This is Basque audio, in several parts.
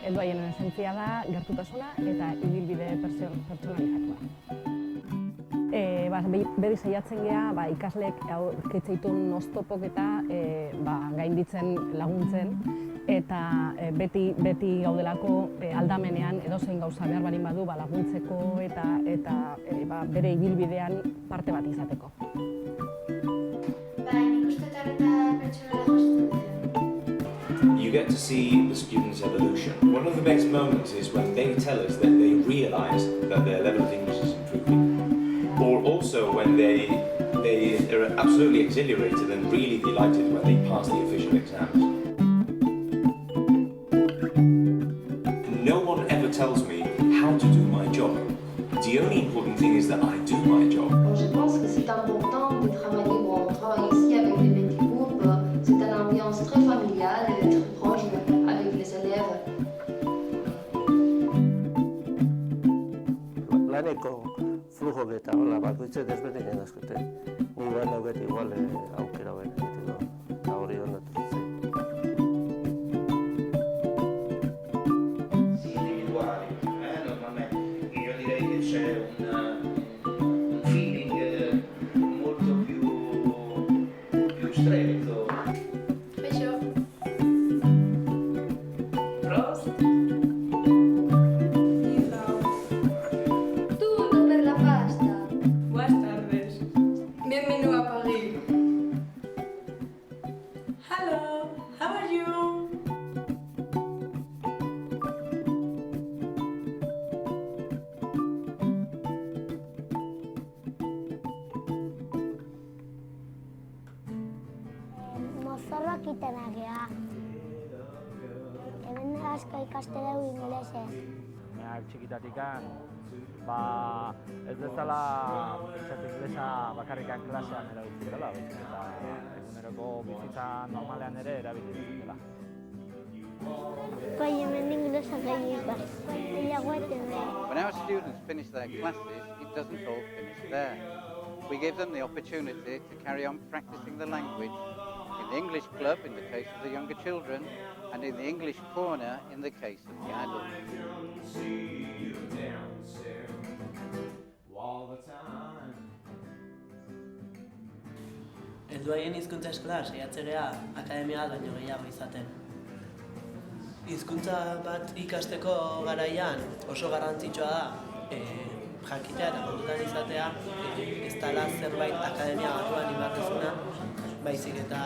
helduaien esentzia da gertutasuna eta ibilbide pertsonalizatua. Beti saiatzen gea ikasleek aurkitzeitun oztopok eta gainditzen laguntzen eta beti gaudelako aldamenean edozein gauza behar barin badu laguntzeko eta bere ibilbidean parte bat izateko. You get to see the students' evolution. One of the best moments is when they tell us that they realise that their level of English is improving, or also when they are absolutely exhilarated and really delighted when they pass the official exams. No one ever tells me how to do my job. The only important thing is that I do my job. Je pense que c'est important de travailler. On travaille ici avec les petits groupes. C'est une ambiance très familiale et très proche avec les élèves. Laneko flujo eta hola bakoitze desberdinen askote. Ni bat dauket igual aukera hoben egiteko. Eta hori ondatu zen. Sì, individuali, normalmente. Io direi che c'è un feeling molto più stretto. Prost. Tutto per la pasta. Buenas tardes. Bienvenido a París. Hello, how are you? Mozorroak itenak gea. Hemen asko ikaste dugu ingelesez. Txikitatikan, ez bezala inglesa bakarrikan klasean erabiltzen dela, baizik eta eguneroko bizitza normalean ere erabiltzen dela. Hemen ingelesa gehiago ikasten da. When our students finish their classes, it doesn't all finish there. We give them the opportunity to carry on practicing the language in the English club in the case of the younger children, and in the English corner in the case of the adults. Helduaien hizkuntza eskola saiatzea akademia bat baino gehiago izaten. Hizkuntza bat ikasteko garaian oso garrantzitsua da jakitea eta kontutan izatea ez dela zerbait akademia batuan inbarrezuna, baizik eta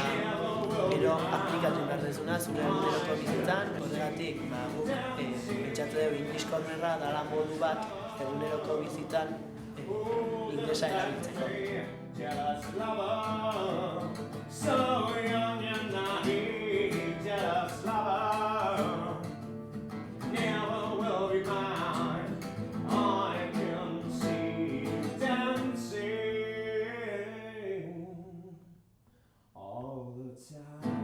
gero aplikatu inbarrezuna zure eguneroko bizitzan. Horregatik guk pentsatu dugu English Cornerra dela modu bat eguneroko bizitzan inglesa erabiltzeko. Just lover, so young and naive, just lover, never will be mine. I can see you dancing all the time.